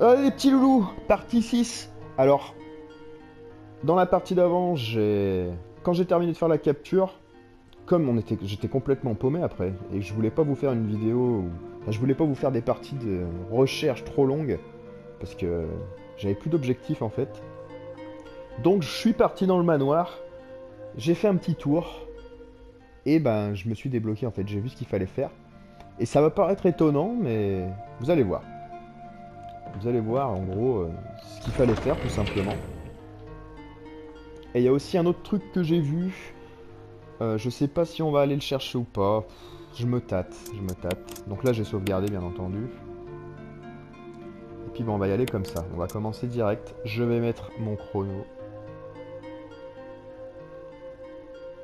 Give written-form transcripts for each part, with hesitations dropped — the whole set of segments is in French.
Les petits loulous, partie 6. Alors, dans la partie d'avant, quand j'ai terminé de faire la capture, j'étais complètement paumé après, et je voulais pas vous faire une vidéo, enfin, je voulais pas vous faire des parties de recherche trop longues, parce que j'avais plus d'objectifs en fait. Donc je suis parti dans le manoir, j'ai fait un petit tour, et ben je me suis débloqué en fait, j'ai vu ce qu'il fallait faire. Et ça va paraître étonnant, mais vous allez voir. Vous allez voir en gros ce qu'il fallait faire tout simplement. Et il y a aussi un autre truc que j'ai vu. Je sais pas si on va aller le chercher ou pas. Je me tâte, je me tâte. Donc là j'ai sauvegardé bien entendu. Et puis bon, on va y aller comme ça. On va commencer direct. Je vais mettre mon chrono.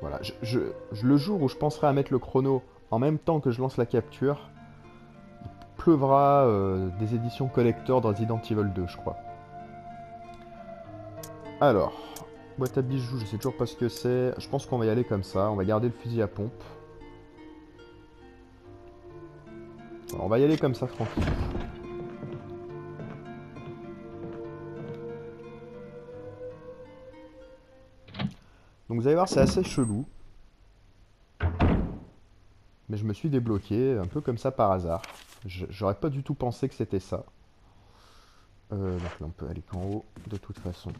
Voilà. Le jour où je penserai à mettre le chrono en même temps que je lance la capture, il pleuvra des éditions collector de Resident Evil 2, je crois. Alors, boîte à bijoux, je sais toujours pas ce que c'est. Je pense qu'on va y aller comme ça. On va garder le fusil à pompe. Alors, on va y aller comme ça, tranquille. Donc vous allez voir, c'est assez chelou. Mais je me suis débloqué, un peu comme ça par hasard. J'aurais pas du tout pensé que c'était ça. Donc là, on peut aller qu'en haut, de toute façon.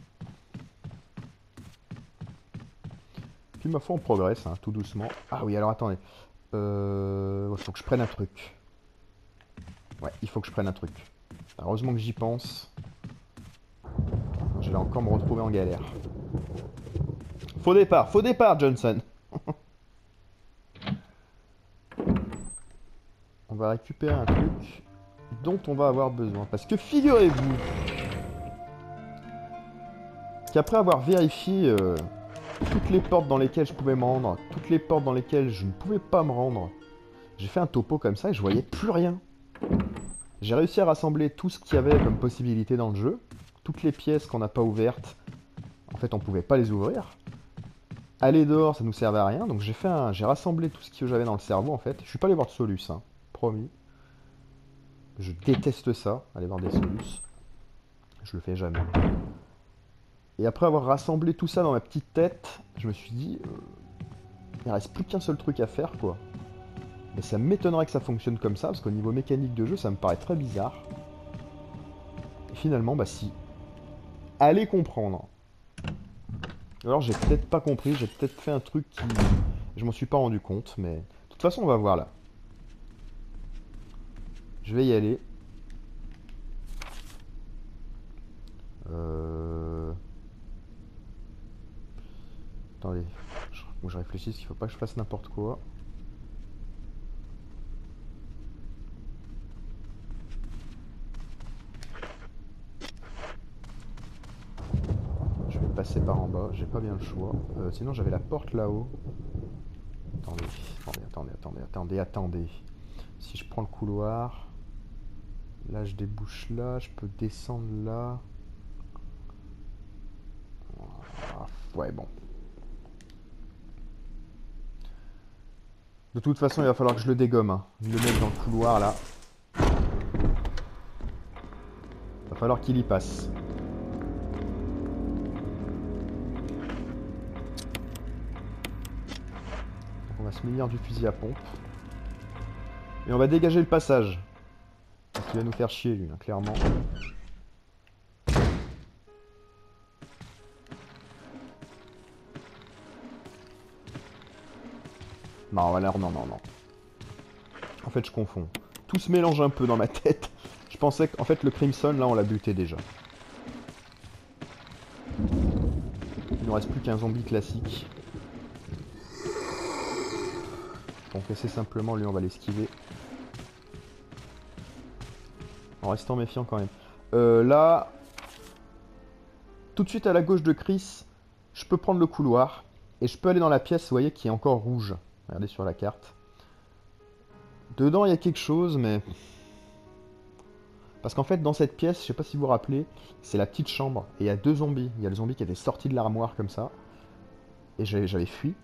Puis ma foi, on progresse, hein, tout doucement. Ah oui, alors attendez. Faut que je prenne un truc. Ouais, il faut que je prenne un truc. Heureusement que j'y pense. Je vais encore me retrouver en galère. Faux départ, Johnson. On va récupérer un truc dont on va avoir besoin. Parce que figurez-vous qu'après avoir vérifié toutes les portes dans lesquelles je pouvais me rendre, toutes les portes dans lesquelles je ne pouvais pas me rendre, j'ai fait un topo comme ça et je voyais plus rien. J'ai réussi à rassembler tout ce qu'il y avait comme possibilité dans le jeu. Toutes les pièces qu'on n'a pas ouvertes, en fait on pouvait pas les ouvrir. Aller dehors, ça nous servait à rien, donc j'ai rassemblé tout ce que j'avais dans le cerveau en fait. Je suis pas allé voir de Solus, hein, promis. Je déteste ça, aller voir des Solus. Je le fais jamais. Et après avoir rassemblé tout ça dans ma petite tête, je me suis dit, il reste plus qu'un seul truc à faire quoi. Mais ça m'étonnerait que ça fonctionne comme ça, parce qu'au niveau mécanique de jeu, ça me paraît très bizarre. Et finalement, bah si. Allez comprendre. Alors j'ai peut-être pas compris, j'ai peut-être fait un truc qui... Je m'en suis pas rendu compte, mais... De toute façon, on va voir là. Je vais y aller. Euh... Attendez. Faut que je réfléchisse, il faut pas que je fasse n'importe quoi. Je vais passer par en bas, j'ai pas bien le choix. Sinon j'avais la porte là-haut. Attendez, attendez. Si je prends le couloir... Là je débouche là, je peux descendre là. Ah, ouais bon. De toute façon il va falloir que je le dégomme, hein. Je le mette dans le couloir là. Il va falloir qu'il y passe. Donc on va se munir du fusil à pompe. Et on va dégager le passage. Parce qu'il va nous faire chier lui, hein, clairement. Non, alors non. En fait, je confonds. Tout se mélange un peu dans ma tête. Je pensais qu'en fait, le Crimson, là, on l'a buté déjà. Il nous reste plus qu'un zombie classique. Donc, assez simplement, lui, on va l'esquiver. En restant méfiant quand même. Là, tout de suite à la gauche de Chris, je peux prendre le couloir. Et je peux aller dans la pièce, vous voyez, qui est encore rouge. Regardez sur la carte. Dedans, il y a quelque chose, mais... Parce qu'en fait, dans cette pièce, je sais pas si vous vous rappelez, c'est la petite chambre. Et il y a deux zombies. Il y a le zombie qui était sorti de l'armoire comme ça. Et j'avais fui.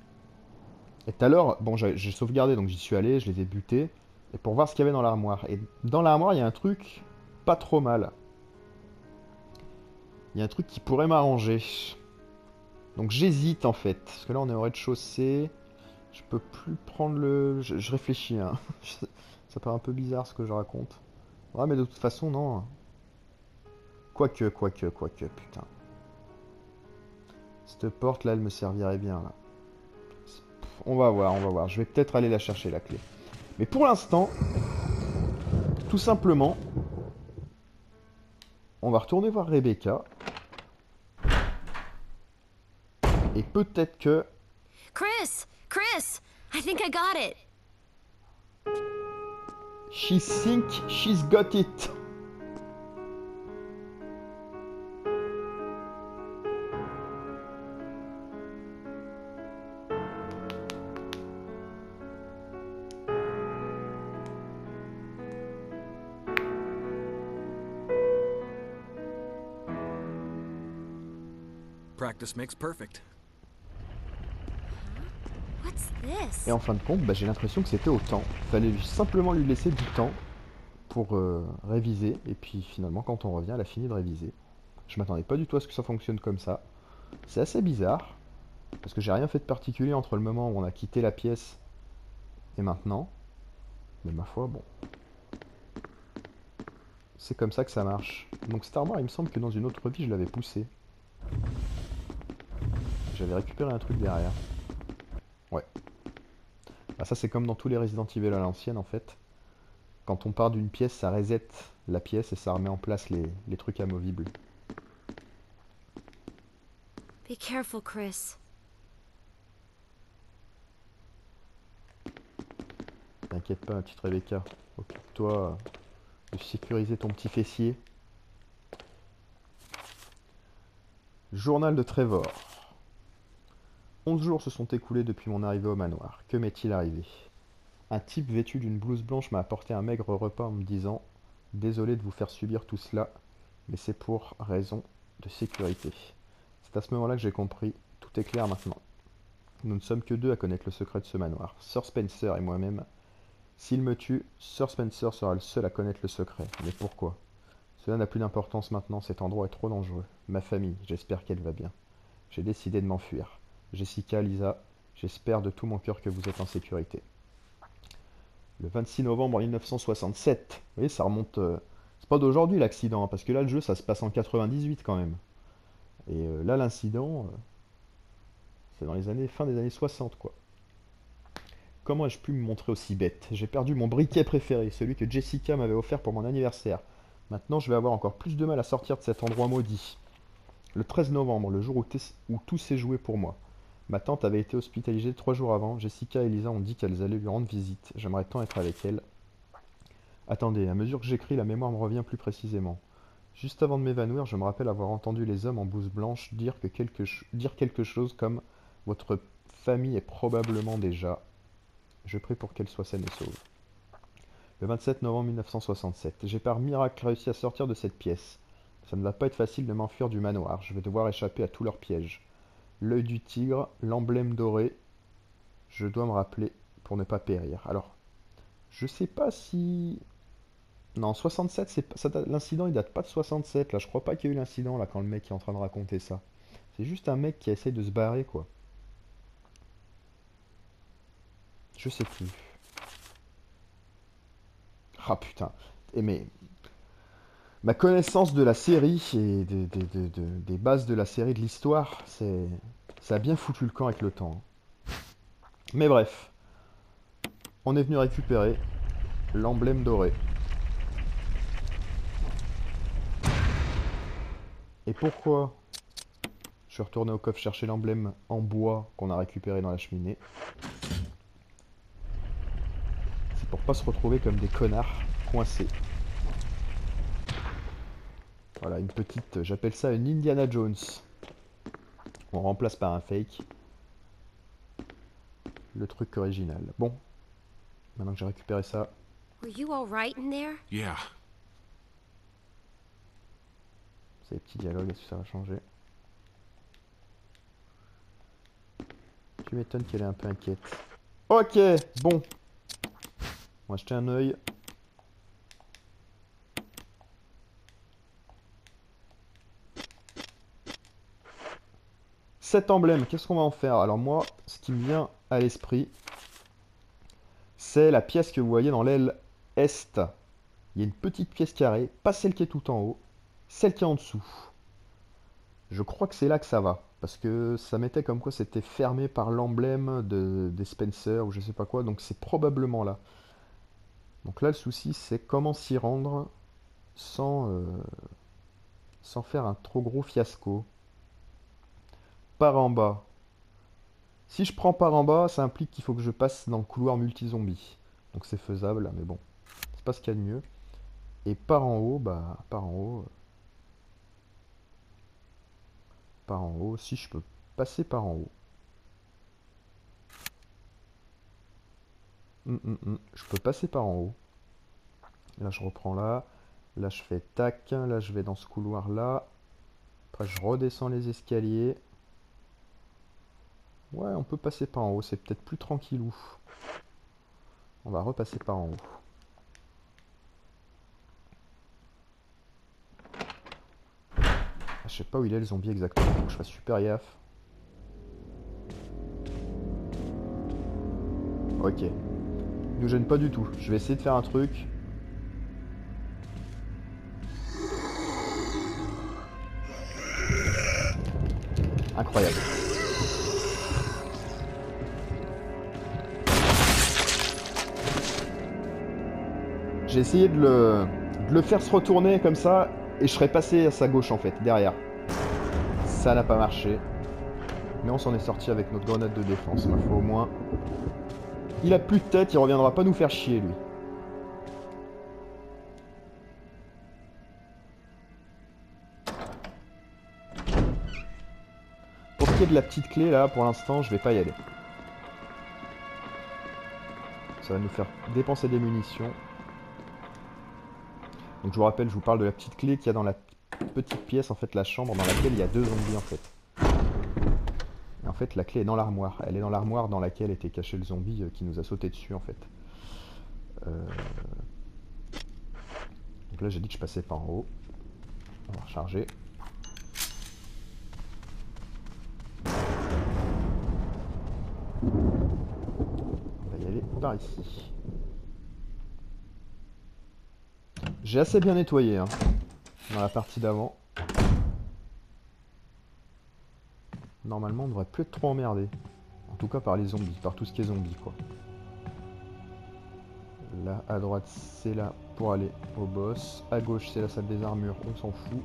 Et tout à l'heure, bon, j'ai sauvegardé, donc j'y suis allé, je les ai butés. Et pour voir ce qu'il y avait dans l'armoire. Et dans l'armoire, il y a un truc pas trop mal. Il y a un truc qui pourrait m'arranger. Donc j'hésite en fait. Parce que là on est au rez-de-chaussée. Je peux plus prendre le... Je réfléchis, hein. Ça paraît un peu bizarre ce que je raconte. Ouais, mais de toute façon, non. Quoique, putain. Cette porte là, elle me servirait bien là. On va voir, on va voir. Je vais peut-être aller la chercher la clé. Mais pour l'instant, tout simplement, on va retourner voir Rebecca. Et peut-être que... Chris, I think I got it. She think she's got it. Practice makes perfect. What's this? Et en fin de compte, bah, j'ai l'impression que c'était autant. Fallait simplement lui laisser du temps pour réviser. Et puis finalement, quand on revient, elle a fini de réviser. Je m'attendais pas du tout à ce que ça fonctionne comme ça. C'est assez bizarre. Parce que j'ai rien fait de particulier entre le moment où on a quitté la pièce et maintenant. Mais ma foi, bon. C'est comme ça que ça marche. Donc cette armoire, il me semble que dans une autre vie, je l'avais poussée. J'avais récupéré un truc derrière. Ouais. Bah ça c'est comme dans tous les Resident Evil à l'ancienne en fait. Quand on part d'une pièce, ça reset la pièce et ça remet en place les trucs amovibles. Be careful, Chris. T'inquiète pas, ma petite Rebecca. Occupe-toi de sécuriser ton petit fessier. Journal de Trevor. 11 jours se sont écoulés depuis mon arrivée au manoir. Que m'est-il arrivé? Un type vêtu d'une blouse blanche m'a apporté un maigre repas en me disant « Désolé de vous faire subir tout cela, mais c'est pour raison de sécurité. » C'est à ce moment-là que j'ai compris. Tout est clair maintenant. Nous ne sommes que deux à connaître le secret de ce manoir, Sir Spencer et moi-même. S'il me tue, Sir Spencer sera le seul à connaître le secret. Mais pourquoi? Cela n'a plus d'importance maintenant, cet endroit est trop dangereux. Ma famille, j'espère qu'elle va bien. J'ai décidé de m'enfuir. Jessica, Lisa, j'espère de tout mon cœur que vous êtes en sécurité. Le 26 novembre 1967. Vous voyez, ça remonte... c'est pas d'aujourd'hui l'accident, hein, parce que là, le jeu, ça se passe en 98 quand même. Et là, l'incident, c'est dans les années... fin des années 60, quoi. Comment ai-je pu me montrer aussi bête? J'ai perdu mon briquet préféré, celui que Jessica m'avait offert pour mon anniversaire. Maintenant, je vais avoir encore plus de mal à sortir de cet endroit maudit. Le 13 novembre, le jour où tout s'est joué pour moi. Ma tante avait été hospitalisée 3 jours avant. Jessica et Lisa ont dit qu'elles allaient lui rendre visite. J'aimerais tant être avec elle. Attendez, à mesure que j'écris, la mémoire me revient plus précisément. Juste avant de m'évanouir, je me rappelle avoir entendu les hommes en blouse blanche dire quelque chose comme « Votre famille est probablement déjà... » Je prie pour qu'elle soit saine et sauve. Le 27 novembre 1967. J'ai par miracle réussi à sortir de cette pièce. Ça ne va pas être facile de m'enfuir du manoir. Je vais devoir échapper à tous leurs pièges. L'œil du tigre, l'emblème doré. Je dois me rappeler pour ne pas périr. Alors, je sais pas si... Non, 67, l'incident il date pas de 67. Là, je crois pas qu'il y a eu l'incident là quand le mec est en train de raconter ça. C'est juste un mec qui essaie de se barrer quoi. Je sais plus. Ah putain. Et mais... Ma connaissance de la série et des bases de la série, de l'histoire, ça a bien foutu le camp avec le temps. Mais bref, on est venu récupérer l'emblème doré. Et pourquoi je suis retourné au coffre chercher l'emblème en bois qu'on a récupéré dans la cheminée? C'est pour pas se retrouver comme des connards coincés. Voilà, une petite, j'appelle ça une Indiana Jones. On remplace par un fake le truc original. Bon, maintenant que j'ai récupéré ça. Were you all right in there? Yeah. C'est les petits dialogues, est-ce que ça va changer? Tu m'étonnes qu'elle est un peu inquiète. Ok, bon. On va jeter un œil. cet emblème, qu'est-ce qu'on va en faire? Alors moi, ce qui me vient à l'esprit, c'est la pièce que vous voyez dans l'aile est. Il y a une petite pièce carrée, pas celle qui est tout en haut, celle qui est en dessous. Je crois que c'est là que ça va, parce que ça mettait comme quoi c'était fermé par l'emblème des Spencer ou je sais pas quoi, donc c'est probablement là. Donc là, le souci, c'est comment s'y rendre sans faire un trop gros fiasco. Par en bas. Si je prends par en bas, ça implique qu'il faut que je passe dans le couloir multi-zombie. Donc c'est faisable, mais bon, c'est pas ce qu'il y a de mieux. Et par en haut, bah, par en haut, si je peux passer par en haut. Je peux passer par en haut. Là, je reprends là. Là, je fais tac. Là, je vais dans ce couloir-là. Après, je redescends les escaliers. Ouais, on peut passer par en haut. C'est peut-être plus tranquillou. On va repasser par en haut. Je sais pas où il est le zombie exactement. Faut que je fasse super gaffe. Ok. Il nous gêne pas du tout. Je vais essayer de faire un truc. Incroyable. J'ai essayé de le faire se retourner comme ça, et je serais passé à sa gauche en fait, derrière. Ça n'a pas marché. Mais on s'en est sorti avec notre grenade de défense, ma foi au moins. Il a plus de tête, il reviendra pas nous faire chier lui. Pour ce qui est de la petite clé là, pour l'instant, je vais pas y aller. Ça va nous faire dépenser des munitions. Donc je vous rappelle, je vous parle de la petite clé qu'il y a dans la petite pièce, en fait la chambre dans laquelle il y a deux zombies en fait. Et en fait la clé est dans l'armoire. Elle est dans l'armoire dans laquelle était caché le zombie qui nous a sauté dessus en fait. Donc là j'ai dit que je passais par en haut. On va recharger. On va y aller par ici. J'ai assez bien nettoyé hein, dans la partie d'avant. Normalement on devrait plus être trop emmerdé. En tout cas par les zombies, par tout ce qui est zombie quoi. Là à droite c'est là pour aller au boss. À gauche c'est la salle des armures, on s'en fout.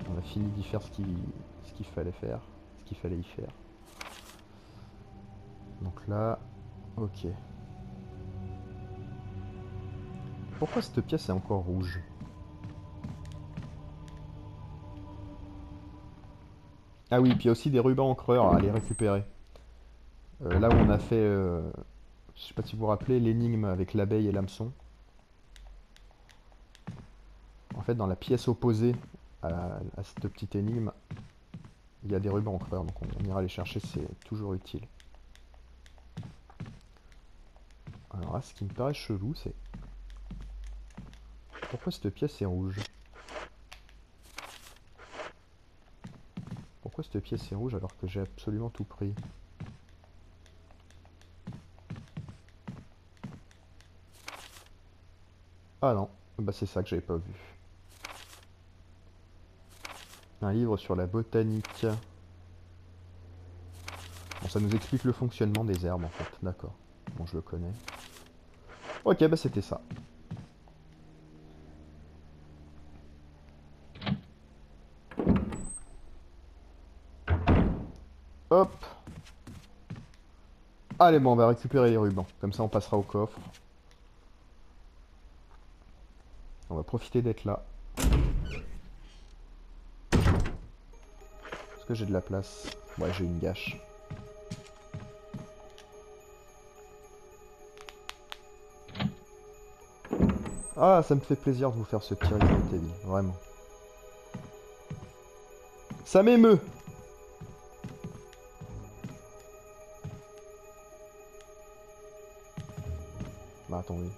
On a fini d'y faire ce qu'il fallait faire. Ce qu'il fallait y faire. Donc là, ok. Pourquoi cette pièce est encore rouge? Ah oui, puis il y a aussi des rubans encreurs à aller récupérer. Là où on a fait, je sais pas si vous vous rappelez, l'énigme avec l'abeille et l'hameçon. En fait, dans la pièce opposée à cette petite énigme, il y a des rubans encreurs, donc on ira les chercher, c'est toujours utile. Alors là, ce qui me paraît chelou, c'est... Pourquoi cette pièce est rouge? Pourquoi cette pièce est rouge alors que j'ai absolument tout pris? Ah non, bah c'est ça que j'avais pas vu. Un livre sur la botanique. Bon, ça nous explique le fonctionnement des herbes en fait, d'accord. Bon, je le connais. Ok, bah c'était ça. Hop. Allez, bon, on va récupérer les rubans. Comme ça, on passera au coffre. On va profiter d'être là. Est-ce que j'ai de la place? Ouais, j'ai une gâche. Ah, ça me fait plaisir de vous faire ce petit Resident Evil, vraiment. Ça m'émeut! Bah attendez.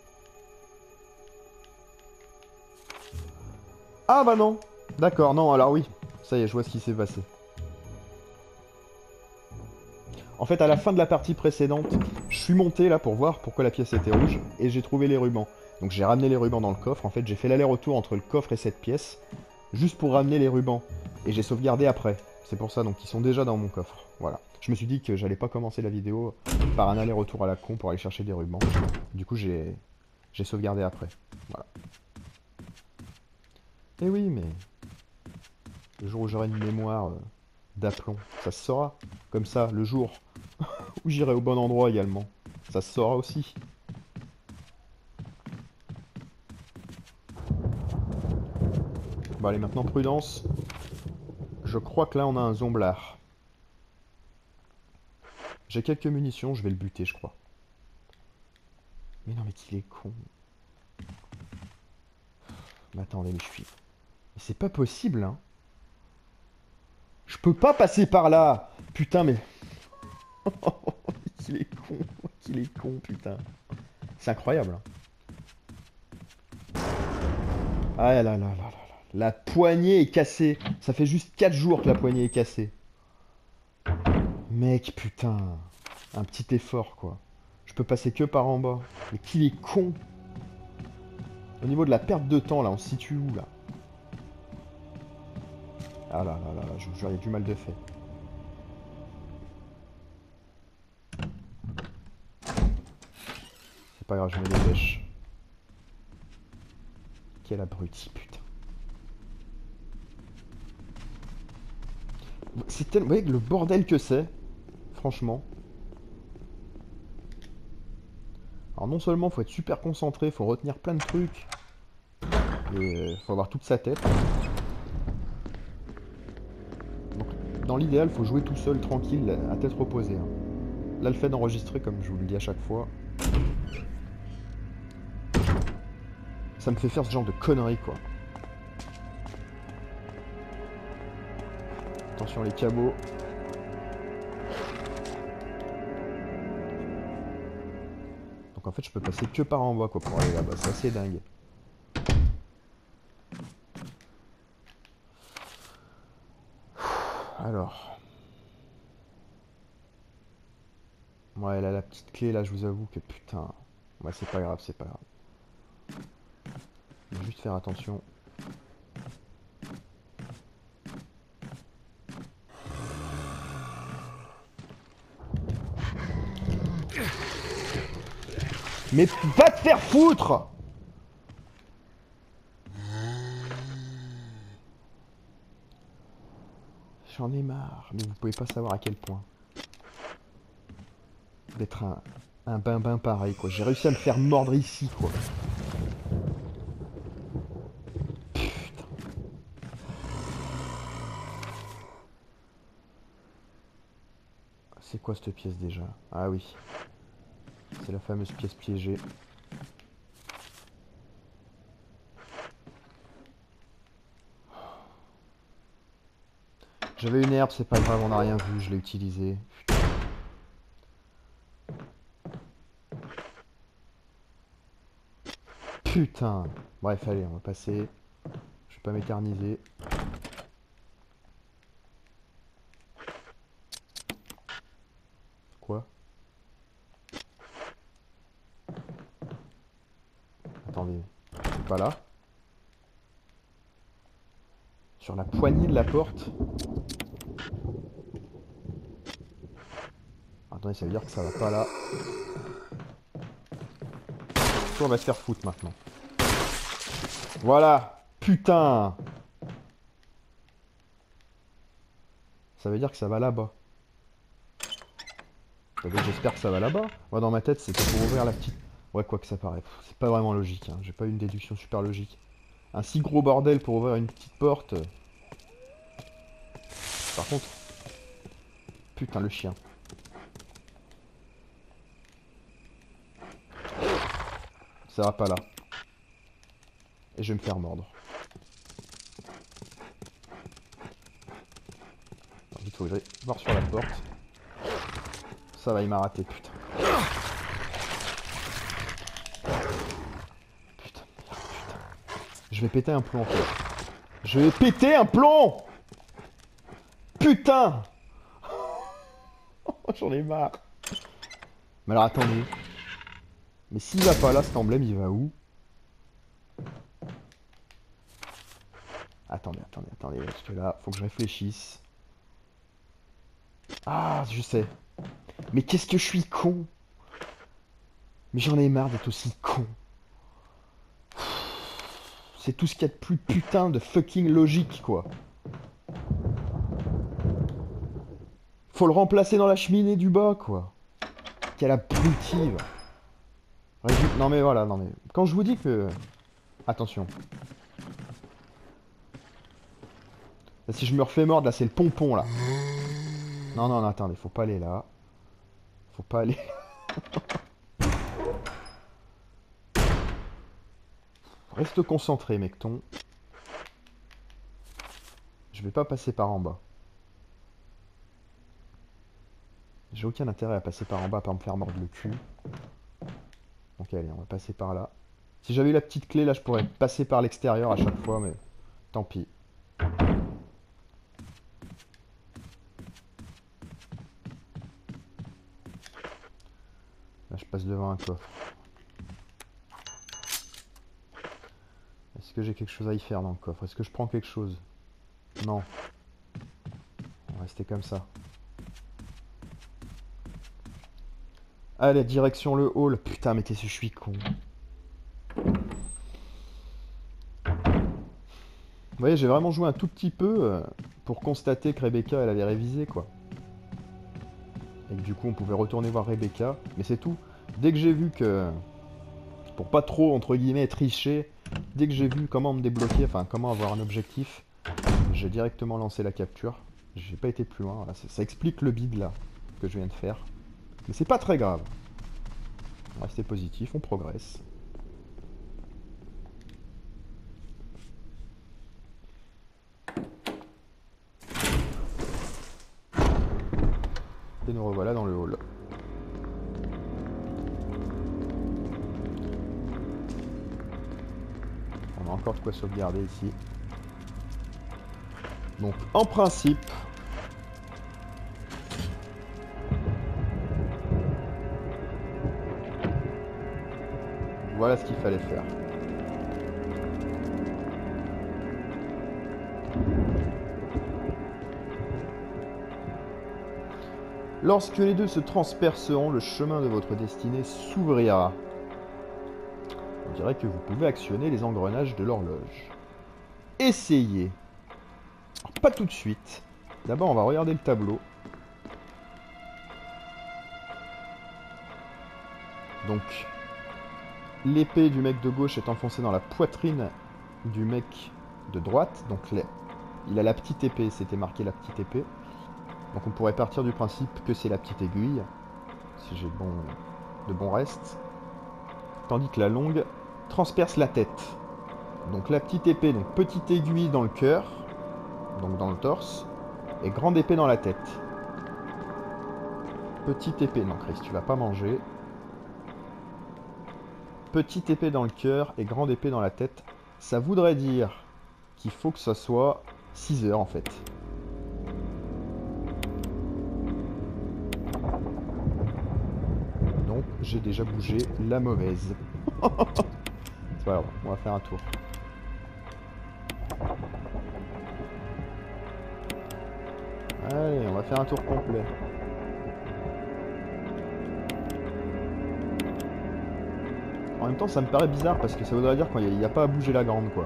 Ah bah non! D'accord, non, alors oui. Ça y est, je vois ce qui s'est passé. En fait, à la fin de la partie précédente, je suis monté là pour voir pourquoi la pièce était rouge, et j'ai trouvé les rubans. Donc j'ai ramené les rubans dans le coffre. En fait, j'ai fait l'aller-retour entre le coffre et cette pièce, juste pour ramener les rubans. Et j'ai sauvegardé après. C'est pour ça, donc ils sont déjà dans mon coffre. Voilà. Je me suis dit que j'allais pas commencer la vidéo par un aller-retour à la con pour aller chercher des rubans. Du coup, j'ai sauvegardé après. Voilà. Et oui, mais le jour où j'aurai une mémoire d'aplomb, ça se saura. Comme ça, le jour où j'irai au bon endroit également, ça se saura aussi. Bon allez, maintenant prudence. Je crois que là on a un zomblard. J'ai quelques munitions, je vais le buter je crois. Mais non mais qu'il est con. Mais attendez, mais je suis... Mais c'est pas possible hein. Je peux pas passer par là. Putain mais... qu'il est con. Qu'il est con putain. C'est incroyable hein. Ah là là là là là. La poignée est cassée. Ça fait juste 4 jours que la poignée est cassée. Mec, putain. Un petit effort, quoi. Je peux passer que par en bas. Mais qu'il est con. Au niveau de la perte de temps, là, on se situe où, là? Ah là là là là, je vous jure, il y a du mal de fait. C'est pas grave, je me dépêche. Quel abruti, putain. C'est tellement... Vous voyez le bordel que c'est, franchement. Alors non seulement faut être super concentré, faut retenir plein de trucs. Et faut avoir toute sa tête. Donc dans l'idéal, faut jouer tout seul, tranquille, à tête reposée. Hein. Là, le fait d'enregistrer, comme je vous le dis à chaque fois, ça me fait faire ce genre de conneries, quoi. Attention les cabots. Donc en fait je peux passer que par en bas quoi pour aller là-bas, c'est assez dingue. Alors. Ouais là la petite clé là je vous avoue que putain. Ouais c'est pas grave, c'est pas grave. Je vais juste faire attention. Mais va te faire foutre! J'en ai marre, mais vous pouvez pas savoir à quel point. D'être un bambin pareil quoi. J'ai réussi à me faire mordre ici quoi. Putain. C'est quoi cette pièce déjà? Ah oui. C'est la fameuse pièce piégée. J'avais une herbe, c'est pas grave, on n'a rien vu, je l'ai utilisée. Putain. Bref, allez, on va passer. Je vais pas m'éterniser. Quoi? Attendez, c'est pas là? Sur la poignée de la porte? Attendez, ça veut dire que ça va pas là. On va se faire foutre maintenant. Voilà. Putain. Ça veut dire que ça va là-bas. J'espère que ça va là-bas. Moi, dans ma tête, c'était pour ouvrir la petite... Ouais, quoi que ça paraît. C'est pas vraiment logique. Hein. J'ai pas eu une déduction super logique. Un si gros bordel pour ouvrir une petite porte. Par contre... Putain, le chien. Ça va pas là. Et je vais me faire mordre. Alors, il faut que j'aille voir sur la porte. Ça va, il m'a raté, putain. Putain, putain. Je vais péter un plomb en fait. Je vais péter un plomb! Putain! J'en ai marre. Mais alors attendez. Mais s'il va pas là, cet emblème, il va où? Attendez, parce que là, faut que je réfléchisse. Ah, je sais. Mais qu'est-ce que je suis con! Mais j'en ai marre d'être aussi con. C'est tout ce qu'il y a de plus putain de fucking logique, quoi. Faut le remplacer dans la cheminée du bas, quoi. Quelle abrutive. Non mais voilà, non mais... Quand je vous dis que... Attention. Là, si je me refais mordre, là, c'est le pompon, là. Non, non, non, attendez, faut pas aller là. Faut pas aller... Reste concentré, mecton. Je vais pas passer par en bas. J'ai aucun intérêt à passer par en bas pour me faire mordre le cul. Donc allez, on va passer par là. Si j'avais eu la petite clé, là, je pourrais passer par l'extérieur à chaque fois, mais tant pis. Là, je passe devant un coffre. Est-ce que j'ai quelque chose à y faire dans le coffre? Est-ce que je prends quelque chose? Non. On va rester comme ça. Allez, direction le hall. Putain, mais qu'est-ce que je suis con. Vous voyez, j'ai vraiment joué un tout petit peu pour constater que Rebecca, elle avait révisé, quoi. Et que du coup, on pouvait retourner voir Rebecca. Mais c'est tout. Dès que j'ai vu que... Pour pas trop, entre guillemets, tricher, dès que j'ai vu comment me débloquer, enfin, comment avoir un objectif, j'ai directement lancé la capture. J'ai pas été plus loin. Voilà, ça explique le bide, là, que je viens de faire. Mais c'est pas très grave. On va rester positif, on progresse. Et nous revoilà dans le hall. On a encore de quoi sauvegarder ici. Donc en principe... Voilà ce qu'il fallait faire. Lorsque les deux se transperceront, le chemin de votre destinée s'ouvrira. On dirait que vous pouvez actionner les engrenages de l'horloge. Essayez. Alors, pas tout de suite. D'abord, on va regarder le tableau. Donc, l'épée du mec de gauche est enfoncée dans la poitrine du mec de droite. Donc, il a la petite épée, c'était marqué la petite épée. Donc, on pourrait partir du principe que c'est la petite aiguille, si j'ai de bons restes. Tandis que la longue transperce la tête. Donc, la petite épée, donc petite aiguille dans le cœur, donc dans le torse, et grande épée dans la tête. Petite épée, non Chris, tu vas pas manger. Petite épée dans le cœur et grande épée dans la tête. Ça voudrait dire qu'il faut que ça soit 6 heures en fait. Donc j'ai déjà bougé la mauvaise. C'est pas grave, on va faire un tour. Allez, on va faire un tour complet. En même temps, ça me paraît bizarre parce que ça voudrait dire qu'il n'y a pas à bouger la grande, quoi.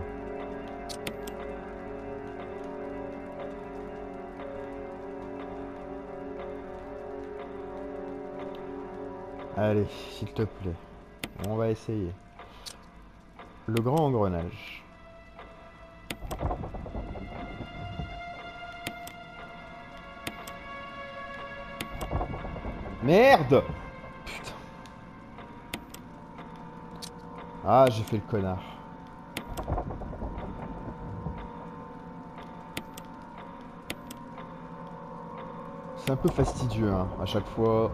Allez, s'il te plaît. On va essayer. Le grand engrenage. Merde! Putain. Ah, j'ai fait le connard. C'est un peu fastidieux, hein, à chaque fois.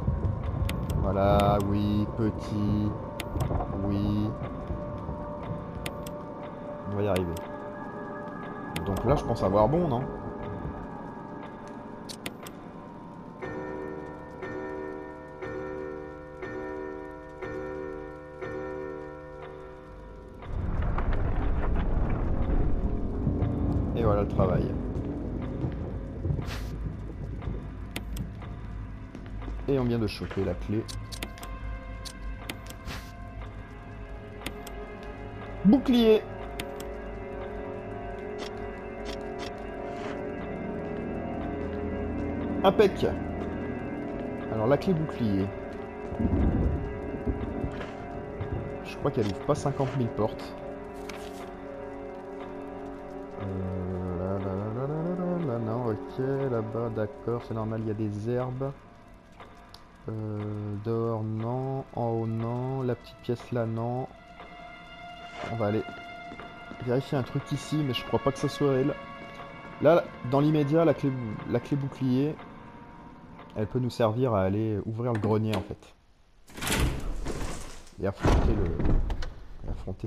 Voilà, oui, petit. Oui. On va y arriver. Donc là, je pense avoir bon, non? Et voilà le travail. Et on vient de choper la clé. Bouclier. Impec. Alors la clé bouclier. Je crois qu'elle ouvre pas 50 000 portes. Là, non, ok, là-bas, d'accord, c'est normal, il y a des herbes. Dehors, non. En haut, non. La petite pièce là, non. On va aller vérifier un truc ici, mais je crois pas que ça soit elle. Là, dans l'immédiat, la clé bouclier, elle peut nous servir à aller ouvrir le grenier en fait. Et affronter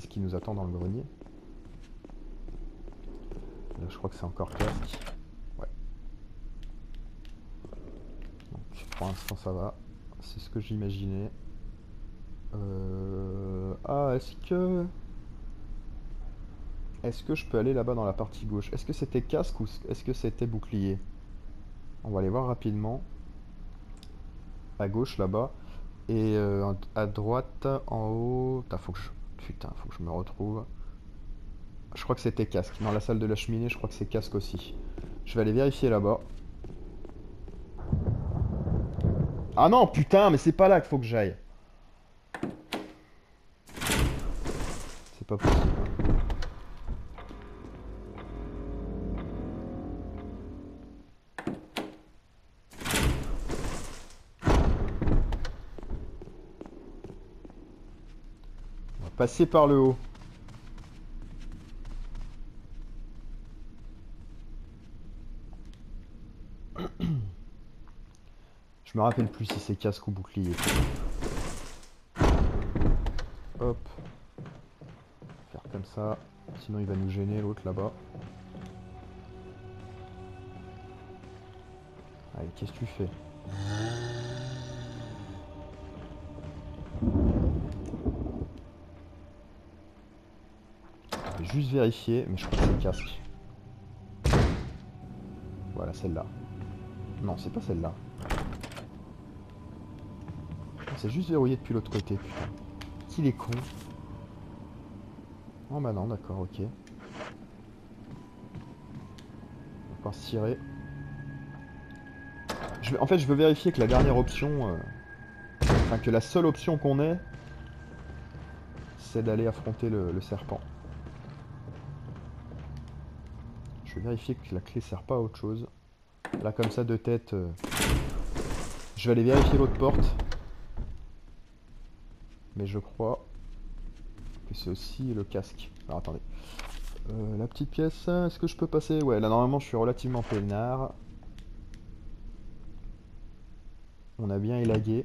ce qui nous attend dans le grenier. Là, je crois que c'est encore casque. Ouais. Donc, pour l'instant, ça va. C'est ce que j'imaginais. Ah, est-ce que je peux aller là-bas dans la partie gauche? Est-ce que c'était casque ou est-ce que c'était bouclier? On va aller voir rapidement. À gauche, là-bas. Et à droite, en haut... Putain, faut que je me retrouve. Je crois que c'était casque. Dans la salle de la cheminée, je crois que c'est casque aussi. Je vais aller vérifier là-bas. Ah non, putain, mais c'est pas là qu'il faut que j'aille. C'est pas possible. On va passer par le haut. Je me rappelle plus si c'est casque ou bouclier. Hop. Faire comme ça. Sinon il va nous gêner l'autre là-bas. Allez, qu'est-ce que tu fais? Je vais juste vérifier, mais je crois que c'est casque. Voilà, celle-là. Non, c'est pas celle-là. C'est juste verrouillé depuis l'autre côté, putain. Qu'il est con. Oh bah non, d'accord, ok. On va pouvoir se tirer. En fait, je veux vérifier que la dernière option... Enfin, que la seule option qu'on ait, c'est d'aller affronter le serpent. Je vais vérifier que la clé sert pas à autre chose. Là, comme ça, de tête... Je vais aller vérifier l'autre porte. Mais je crois que c'est aussi le casque. Alors, attendez. La petite pièce, est-ce que je peux passer? Ouais, là, normalement, je suis relativement peinard. On a bien élagué.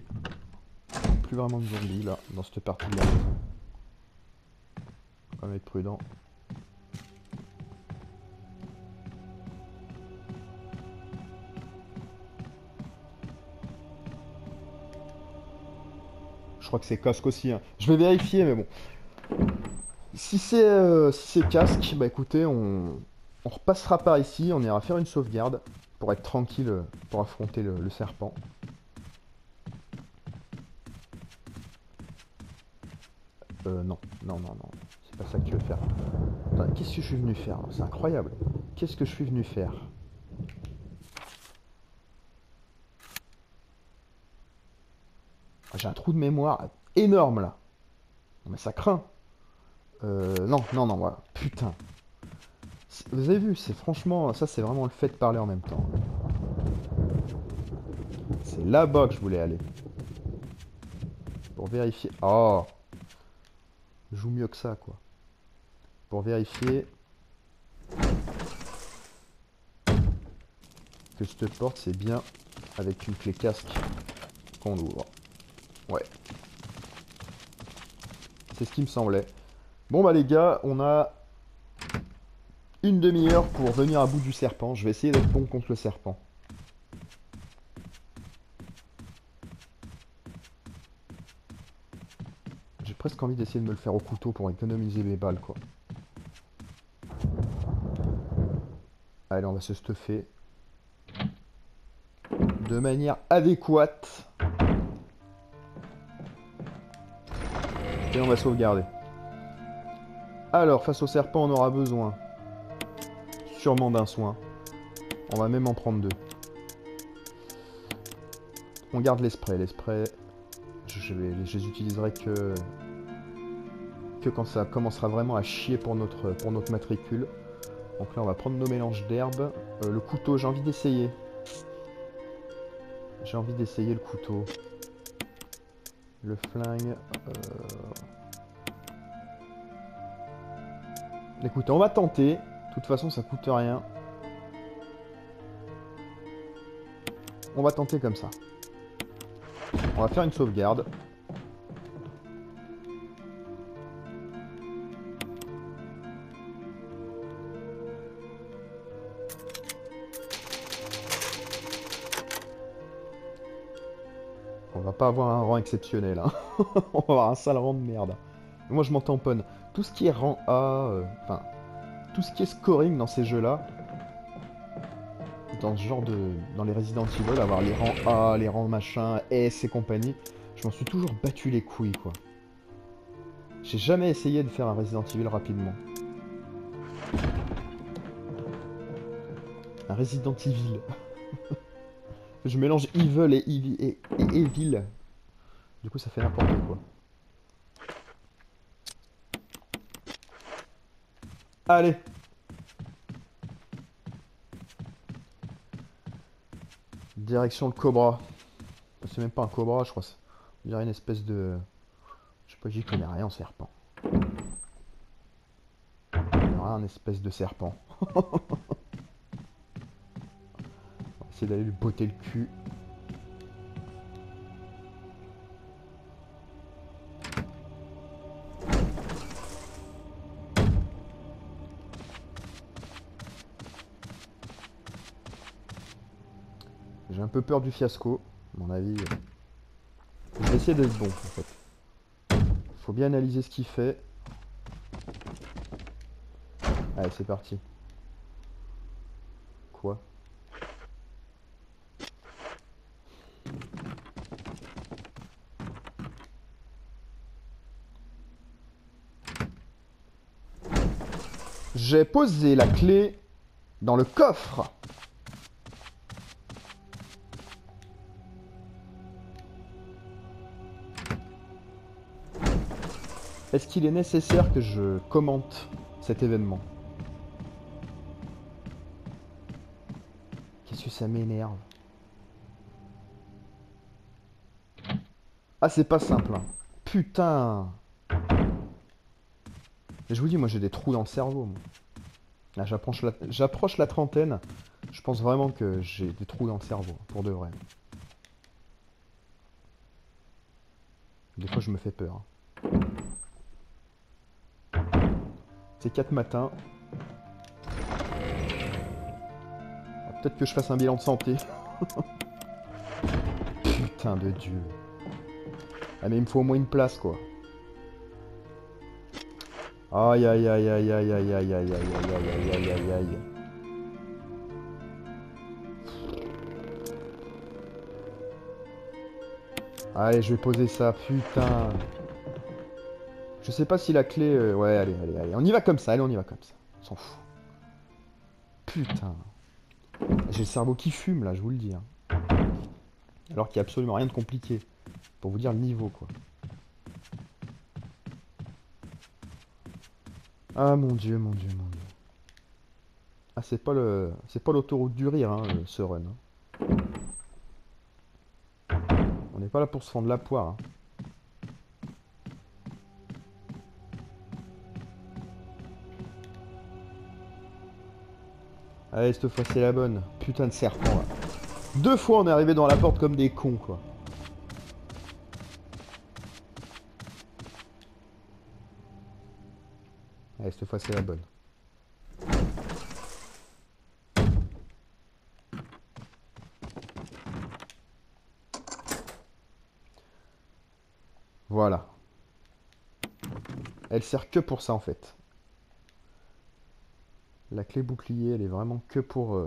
Plus vraiment de zombies, là, dans cette partie de la maison. On va être prudent. Je crois que c'est casque aussi. Hein. Je vais vérifier, mais bon. Si c'est casque, bah écoutez, on repassera par ici, on ira faire une sauvegarde pour être tranquille, pour affronter le serpent. Non, non, non, non, c'est pas ça que tu veux faire. Qu'est-ce que je suis venu faire? C'est incroyable. Qu'est-ce que je suis venu faire? J'ai un trou de mémoire énorme là. Mais ça craint. Non, non, non, voilà. Putain. Vous avez vu, c'est franchement, ça c'est vraiment le fait de parler en même temps. C'est là-bas que je voulais aller. Pour vérifier. Oh! Je joue mieux que ça, quoi. Pour vérifier que cette porte, c'est bien avec une clé casque qu'on ouvre. Ouais. C'est ce qui me semblait. Bon bah les gars, on a une demi-heure pour venir à bout du serpent. Je vais essayer d'être bon contre le serpent. J'ai presque envie d'essayer de me le faire au couteau pour économiser mes balles, quoi. Allez, on va se stuffer. De manière adéquate. Et on va sauvegarder. Alors, face au serpent, on aura besoin sûrement d'un soin. On va même en prendre 2. On garde les sprays. Les sprays, je les utiliserai que quand ça commencera vraiment à chier pour notre matricule. Donc là, on va prendre nos mélanges d'herbes. Le couteau, j'ai envie d'essayer. J'ai envie d'essayer le couteau. Le flingue. Écoutez, on va tenter. De toute façon, ça coûte rien. On va tenter comme ça. On va faire une sauvegarde. On va pas avoir un rang exceptionnel, hein. On va avoir un sale rang de merde. Moi, je m'en tamponne. Tout ce qui est rang A, enfin, tout ce qui est scoring dans ces jeux-là, dans ce genre de... dans les Resident Evil, avoir les rangs A, les rangs machin, S et compagnie, je m'en suis toujours battu les couilles, quoi. J'ai jamais essayé de faire un Resident Evil rapidement. Un Resident Evil. Je mélange Evil et Evil. Du coup, ça fait n'importe quoi. Allez. Direction le cobra. C'est même pas un cobra, je crois. On dirait une espèce de... Je sais pas, j'y connais rien en serpent. Il y aura un espèce de serpent. On va essayer d'aller lui botter le cul. J'ai un peu peur du fiasco, à mon avis. Je vais essayer d'être bon, en fait. Faut bien analyser ce qu'il fait. Allez, c'est parti. Quoi? J'ai posé la clé dans le coffre. Est-ce qu'il est nécessaire que je commente cet événement? Qu'est-ce que ça m'énerve? Ah, c'est pas simple, hein. Putain! Et je vous dis, moi j'ai des trous dans le cerveau, moi. Là, j'approche la trentaine. Je pense vraiment que j'ai des trous dans le cerveau, pour de vrai. Des fois, je me fais peur, hein. C'est 4 matins. Peut-être que je fasse un bilan de santé. Putain de Dieu. Ah mais il me faut au moins une place, quoi. Aïe aïe aïe aïe aïe aïe aïe aïe aïe aïe aïe aïe aïe. Allez, je vais poser ça, putain. Je sais pas si la clé... Ouais, allez, allez, allez. On y va comme ça, allez, on y va comme ça. On s'en fout. Putain. J'ai le cerveau qui fume, là, je vous le dis, hein. Alors qu'il n'y a absolument rien de compliqué. Pour vous dire le niveau, quoi. Ah, mon Dieu, mon Dieu, mon Dieu. Ah, c'est pas l'autoroute du rire, hein, ce run, hein. On n'est pas là pour se fendre la poire, hein. Allez, cette fois c'est la bonne. Putain de serpent, là. 2 fois on est arrivé dans la porte comme des cons, quoi. Allez, cette fois c'est la bonne. Voilà. Elle sert que pour ça, en fait. La clé bouclier, elle est vraiment que pour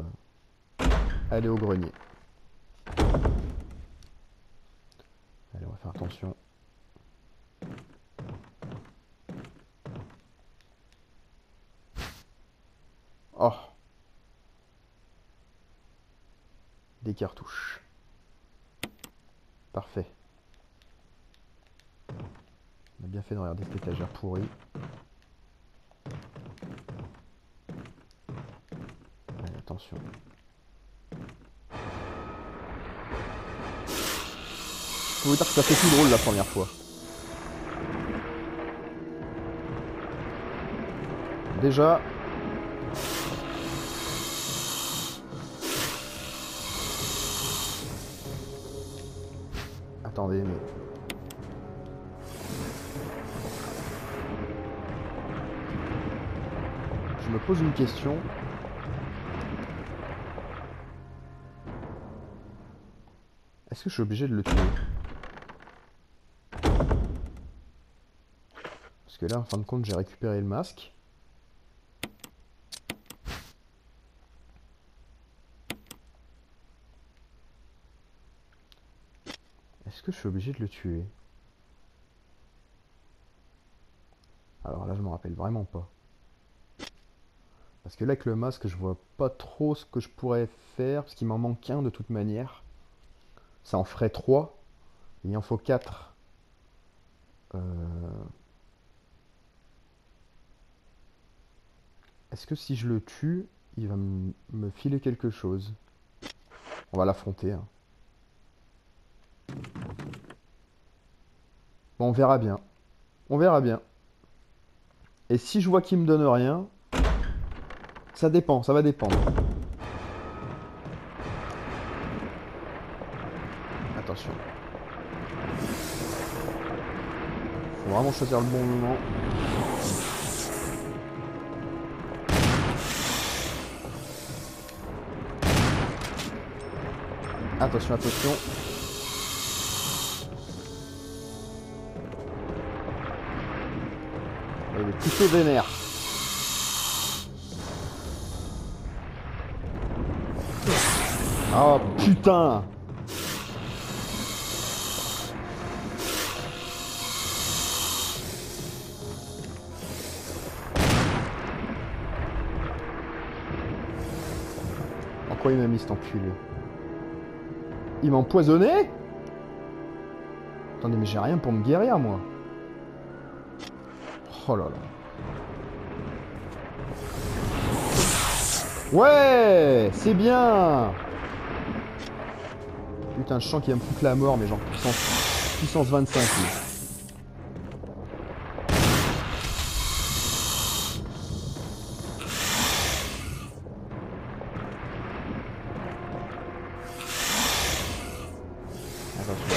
aller au grenier. Allez, on va faire attention. Oh! Des cartouches. Parfait. On a bien fait de regarder cette étagère pourrie. Allez, attention. Je peux vous dire que ça fait plus drôle la première fois. Déjà... Attendez, mais... Je me pose une question. Est-ce que je suis obligé de le tuer? Parce que là, en fin de compte, j'ai récupéré le masque. Est-ce que je suis obligé de le tuer? Alors là, je me rappelle vraiment pas. Parce que là, avec le masque, je vois pas trop ce que je pourrais faire. Parce qu'il m'en manque un de toute manière. Ça en ferait 3. Il en faut 4. Est-ce que si je le tue, il va me filer quelque chose? On va l'affronter. Hein. Bon, on verra bien. On verra bien. Et si je vois qu'il me donne rien, ça dépend, ça va dépendre. Attention. Faut vraiment choisir le bon moment. Attention, attention. Il est plutôt vénère. Oh putain! En quoi il m'a mis cet enculé? Il m'a empoisonné? Attendez, mais j'ai rien pour me guérir, moi. Oh là là. Ouais, c'est bien. Putain, je sens qu'il va me foutre la mort, mais genre puissance 25. Lui. Attention.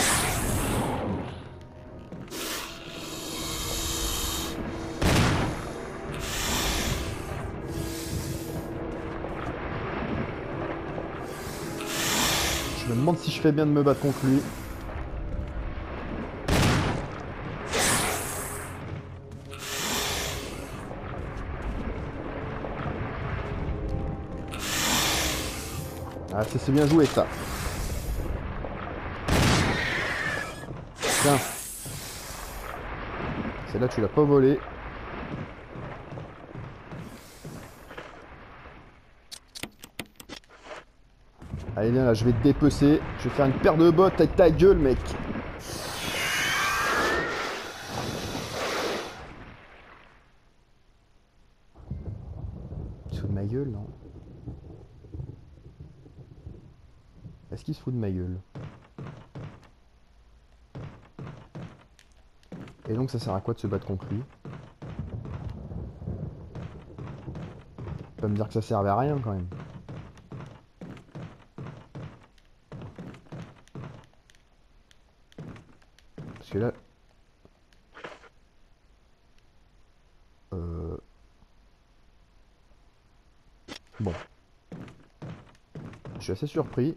Je me demande si je fais bien de me battre contre lui. Ah, c'est bien joué ça. Tiens. Celle-là, tu l'as pas volé. Allez, viens là, je vais te dépecer. Je vais faire une paire de bottes avec ta gueule, mec. Il se fout de ma gueule, non? Est-ce qu'il se fout de ma gueule? Et donc, ça sert à quoi de se battre contre lui? Tu vas me dire que ça servait à rien, quand même. Parce que là... Bon. Je suis assez surpris.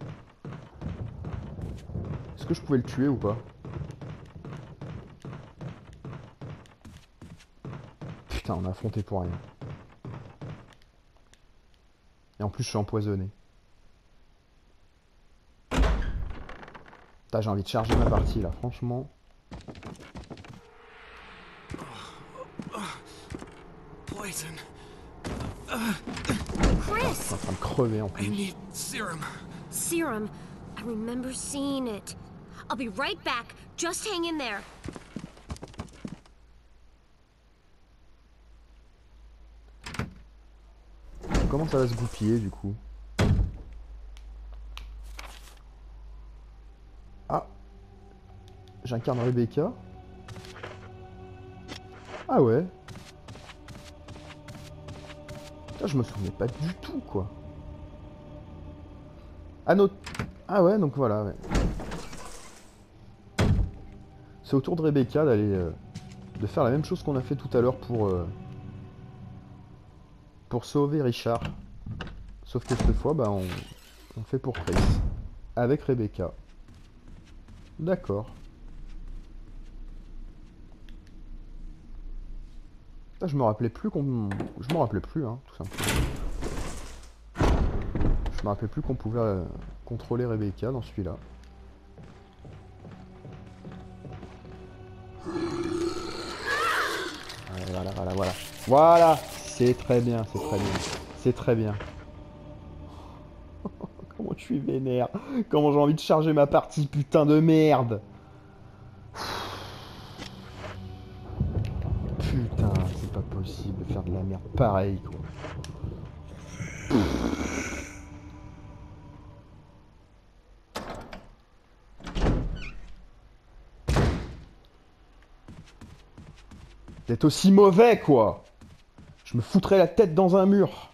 Est-ce que je pouvais le tuer ou pas? Putain, on a affronté pour rien. Et en plus, je suis empoisonné. Putain, j'ai envie de charger ma partie là, franchement. Poison. Je suis Chris! en train de crever en I plus. need serum. Serum. I remember seeing it. I'll be right back. Just hang in there. Comment ça va se goupiller du coup? Ah! J'incarne Rebecca. Ah ouais. Putain, je me souvenais pas du tout quoi. Ah, ah ouais, donc voilà, ouais. C'est au tour de Rebecca d'aller de faire la même chose qu'on a fait tout à l'heure pour sauver Richard. Sauf que cette fois, bah, on fait pour Chris. Avec Rebecca. D'accord. Ah, je me rappelais plus qu'on... Je me rappelais plus, hein, tout simplement. Je me rappelais plus qu'on pouvait contrôler Rebecca dans celui-là. Voilà, voilà, voilà. Voilà! C'est très bien, c'est très bien. C'est très bien. Comment je suis vénère. Comment j'ai envie de charger ma partie, putain de merde. Putain, c'est pas possible de faire de la merde pareil, quoi. D'être aussi mauvais, quoi. Je me foutrais la tête dans un mur.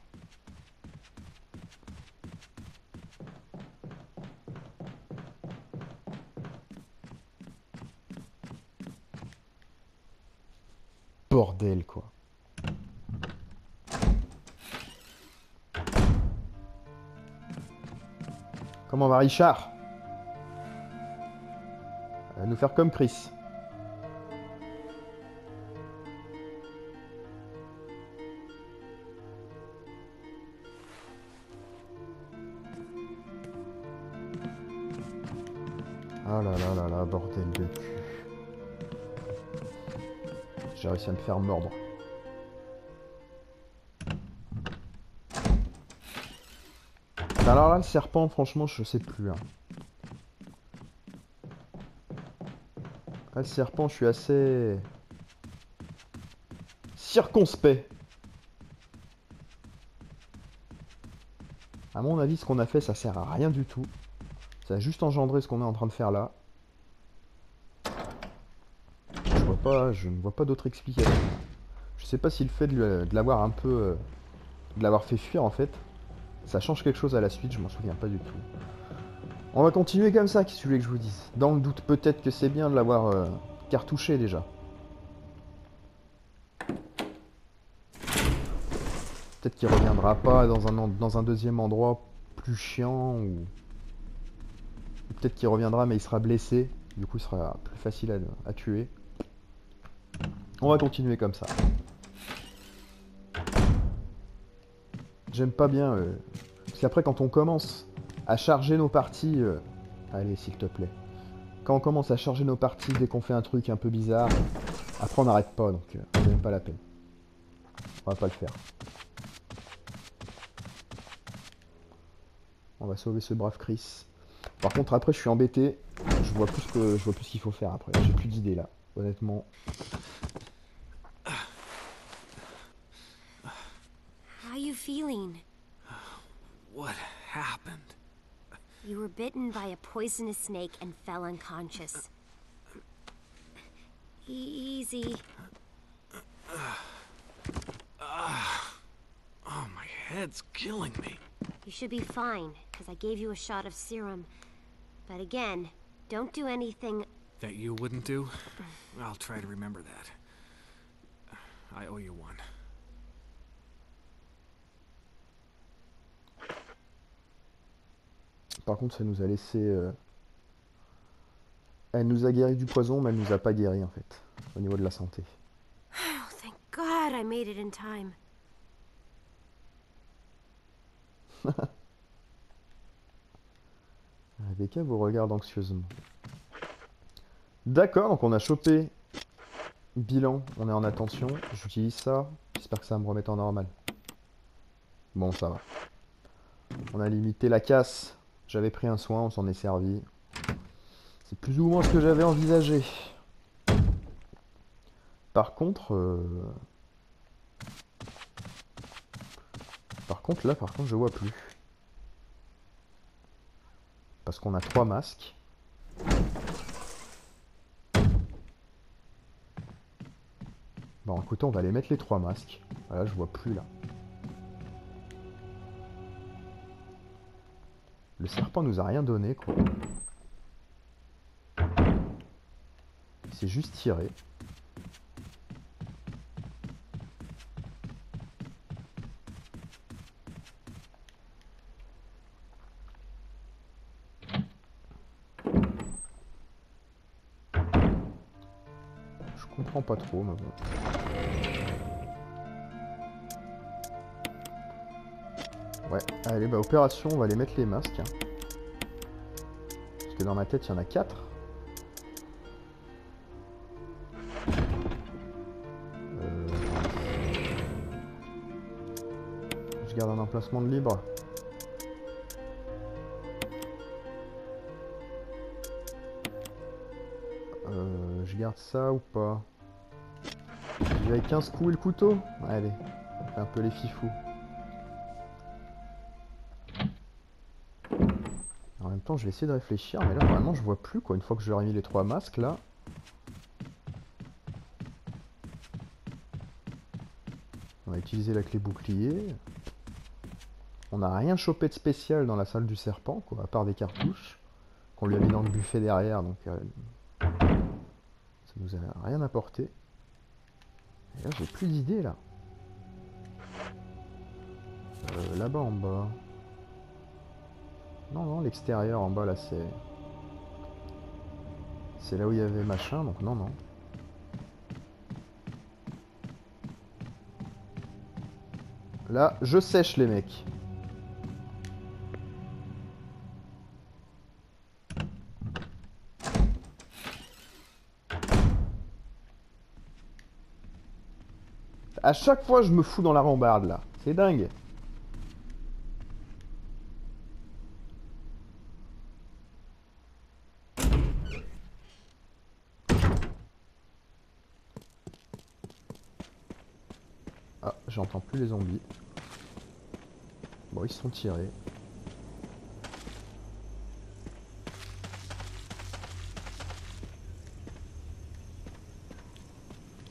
Bordel, quoi. Comment va Richard? Elle va nous faire comme Chris. Ah là là là là, bordel de cul. J'ai réussi à me faire mordre. Alors là, le serpent, franchement, je sais plus. Hein. Là, le serpent, je suis assez... circonspect. À mon avis, ce qu'on a fait, ça sert à rien du tout. Ça a juste engendré ce qu'on est en train de faire là. Je ne vois pas d'autre explication. Je sais pas si le fait de l'avoir un peu... de l'avoir fait fuir, en fait, ça change quelque chose à la suite, je m'en souviens pas du tout. On va continuer comme ça, qu'est-ce que tu voulais que je vous dise? Dans le doute, peut-être que c'est bien de l'avoir cartouché déjà. Peut-être qu'il reviendra pas dans un deuxième endroit plus chiant, ou peut-être qu'il reviendra mais il sera blessé, du coup il sera plus facile à tuer. On va continuer comme ça. J'aime pas bien, parce qu'après quand on commence à charger nos parties... Allez, s'il te plaît. Quand on commence à charger nos parties dès qu'on fait un truc un peu bizarre, après on n'arrête pas, donc c'est même pas la peine. On va pas le faire. On va sauver ce brave Chris. Par contre après je suis embêté, je vois plus ce qu'il faut faire après. J'ai plus d'idées là, honnêtement. How you feeling? What happened? You were bitten by a poisonous snake and fell unconscious. Easy. Oh, my head's killing me. You should be fine, because I gave you a shot of serum. But again, don't do anything... That you wouldn't do? I'll try to remember that. I owe you one. Par contre, ça nous a laissé... Elle nous a guéri du poison, mais elle nous a pas guéri en fait, au niveau de la santé. Oh, thank God I made it in time. Rebecca vous regarde anxieusement. D'accord, donc on a chopé. Bilan, on est en attention. J'utilise ça. J'espère que ça va me remettre en normal. Bon, ça va. On a limité la casse. J'avais pris un soin, on s'en est servi. C'est plus ou moins ce que j'avais envisagé. Par contre... là, je vois plus. Parce qu'on a 3 masques. Bon, écoutez, on va aller mettre les 3 masques. Voilà, je vois plus là. Le serpent nous a rien donné, quoi. Il s'est juste tiré. Je comprends pas trop, mais bon. Ouais, allez, bah opération, on va aller mettre les masques. Hein. Parce que dans ma tête, il y en a 4. Je garde un emplacement de libre. Je garde ça ou pas? J'avais 15 coups et le couteau? Allez, on fait un peu les fifous. En même temps, je vais essayer de réfléchir, mais là, vraiment, je vois plus, quoi. Une fois que j'aurai mis les 3 masques, là... On va utiliser la clé bouclier. On n'a rien chopé de spécial dans la salle du serpent, quoi, à part des cartouches qu'on lui a mis dans le buffet derrière, donc ça nous a rien apporté. Et là, j'ai plus d'idées, là. Là-bas, en bas. Non, non, l'extérieur, en bas, là, c'est... C'est là où il y avait machin, donc non, non. Là, je sèche, les mecs. À chaque fois, je me fous dans la rambarde, là. C'est dingue. Ah, j'entends plus les zombies. Bon, ils se sont tirés.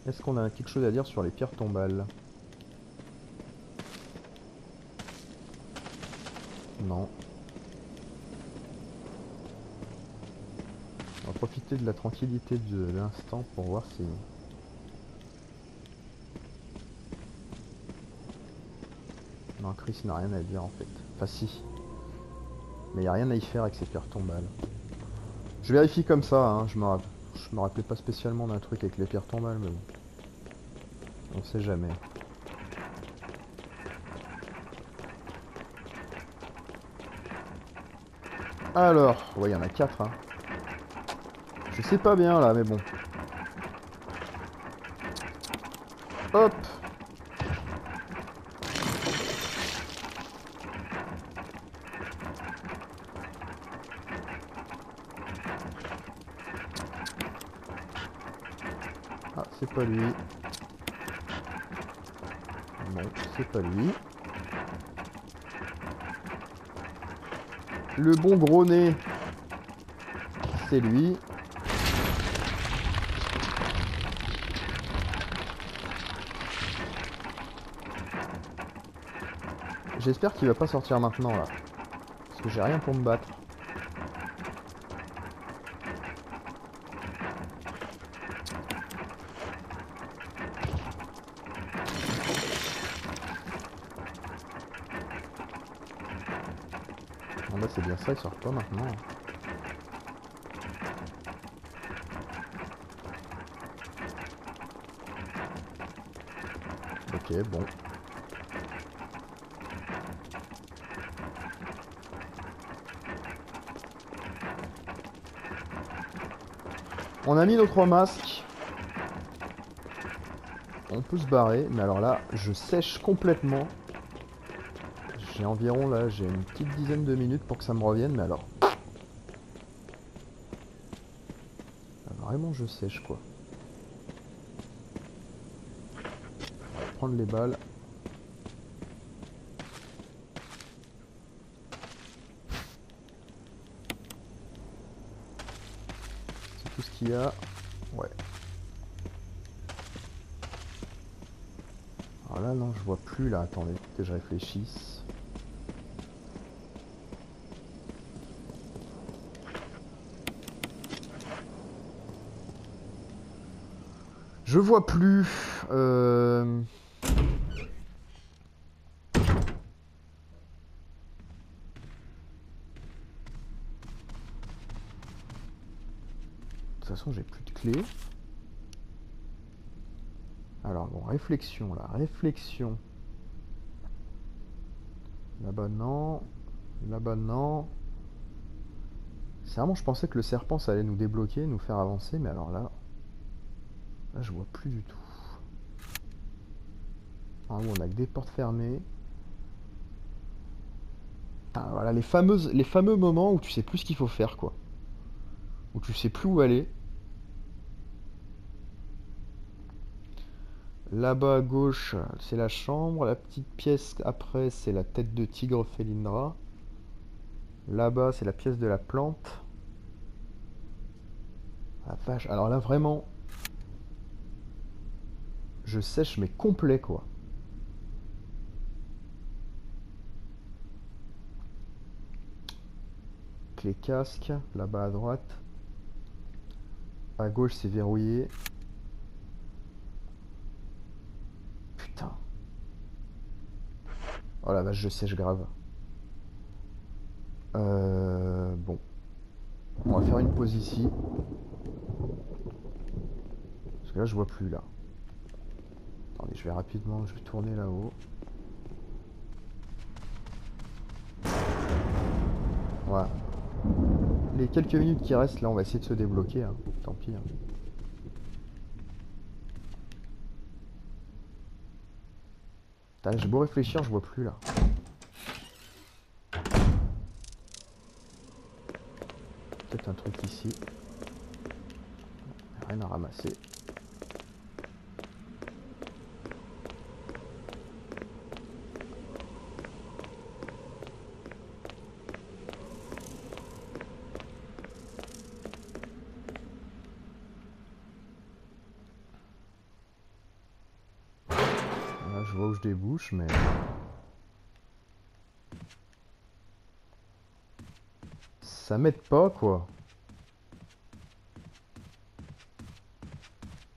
Est-ce qu'on a quelque chose à dire sur les pierres tombales? Non. On va profiter de la tranquillité de l'instant pour voir si... Non, Chris n'a rien à dire en fait. Enfin si. Mais il n'y a rien à y faire avec ces pierres tombales. Je vérifie comme ça, hein. Je me rappelais pas spécialement d'un truc avec les pierres tombales, mais bon. On sait jamais. Alors, ouais, il y en a 4, hein. Je sais pas bien là, mais bon. Hop. Ah, c'est pas lui. Non, c'est pas lui. Le bon gros nez, c'est lui. J'espère qu'il va pas sortir maintenant là. Parce que j'ai rien pour me battre. Bon bah c'est bien ça, il sort pas maintenant. Ok, bon. On a mis nos 3 masques. On peut se barrer, mais alors là, je sèche complètement. J'ai environ, là, j'ai une petite dizaine de minutes pour que ça me revienne, mais alors... Vraiment, je sèche, quoi. On va prendre les balles. C'est tout ce qu'il y a. Ouais. Alors là, non, je vois plus, là. Attendez, que je réfléchisse. Je vois plus. De toute façon, j'ai plus de clés. Alors bon, réflexion là, réflexion. Là-bas non. Là-bas non. C'est vraiment, je pensais que le serpent ça allait nous débloquer, nous faire avancer, mais alors là... Là je vois plus du tout. En haut on a que des portes fermées. Ah, voilà, les fameux moments où tu sais plus ce qu'il faut faire quoi. Où tu sais plus où aller. Là-bas à gauche, c'est la chambre. La petite pièce après, c'est la tête de tigre Felindra. Là-bas, c'est la pièce de la plante. Ah vache, alors là vraiment, je sèche mais complet quoi. Clé casque, là-bas à droite. À gauche, c'est verrouillé. Putain. Oh la vache, je sèche grave. Bon. On va faire une pause ici. Parce que là, je vois plus, là. Attendez, je vais rapidement, je vais tourner là-haut. Voilà. Les quelques minutes qui restent, là, on va essayer de se débloquer. Hein. Tant pis. Hein. J'ai beau réfléchir, je vois plus, là. Peut-être un truc ici. Rien à ramasser. Là, je vois où je débouche, mais... Ça m'aide pas, quoi.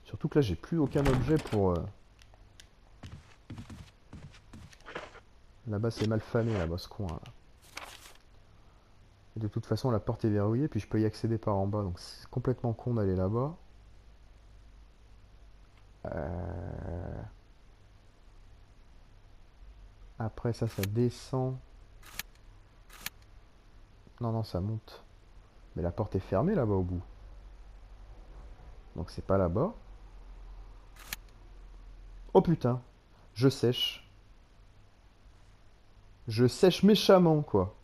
Surtout que là, j'ai plus aucun objet pour... Là-bas, c'est mal famé, là-bas, ce coin, là. Et de toute façon, la porte est verrouillée, puis je peux y accéder par en bas, donc c'est complètement con d'aller là-bas. Après ça, ça descend. Non, non, ça monte. Mais la porte est fermée là-bas au bout. Donc c'est pas là-bas. Oh putain. Je sèche. Je sèche méchamment, quoi.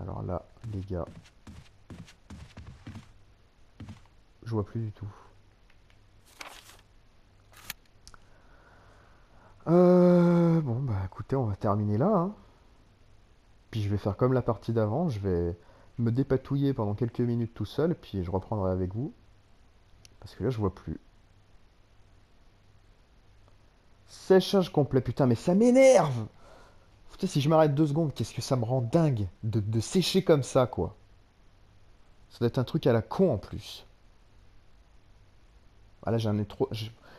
Alors là, les gars. Je vois plus du tout. Bon, bah écoutez, on va terminer là. Hein. Puis je vais faire comme la partie d'avant. Je vais me dépatouiller pendant quelques minutes tout seul. Puis je reprendrai avec vous. Parce que là, je vois plus. Séchage complet. Putain, mais ça m'énerve! Putain, si je m'arrête 2 secondes, qu'est-ce que ça me rend dingue de sécher comme ça, quoi. Ça doit être un truc à la con en plus. Ah là, j'en ai trop.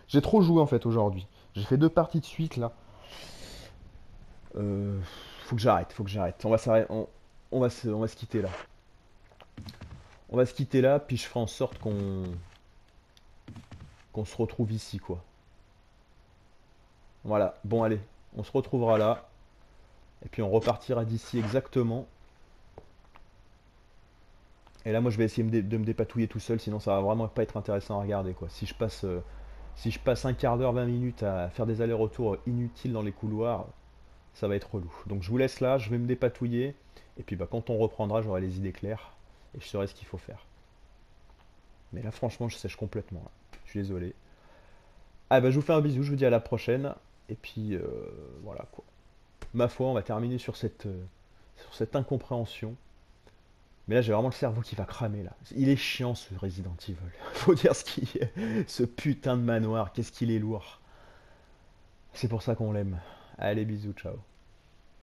J'ai trop joué en fait aujourd'hui. J'ai fait 2 parties de suite là. Euh, Faut que j'arrête, faut que j'arrête. On va s'arrêter. On va se quitter là. On va se quitter là, puis je ferai en sorte qu'on se retrouve ici, quoi. Voilà. Bon, allez, on se retrouvera là. Et puis on repartira d'ici exactement. Et là moi je vais essayer de me dépatouiller tout seul, sinon ça va vraiment pas être intéressant à regarder quoi. Si je passe un quart d'heure, 20 minutes à faire des allers-retours inutiles dans les couloirs, ça va être relou. Donc je vous laisse là, je vais me dépatouiller. Et puis bah, quand on reprendra, j'aurai les idées claires. Et je saurai ce qu'il faut faire. Mais là franchement je sèche complètement là. Je suis désolé. Ah bah je vous fais un bisou, je vous dis à la prochaine. Et puis voilà quoi. Ma foi, on va terminer sur cette incompréhension. Mais là j'ai vraiment le cerveau qui va cramer là. Il est chiant ce Resident Evil. Faut dire ce qui est. Ce putain de manoir, qu'est-ce qu'il est lourd. C'est pour ça qu'on l'aime. Allez bisous, ciao.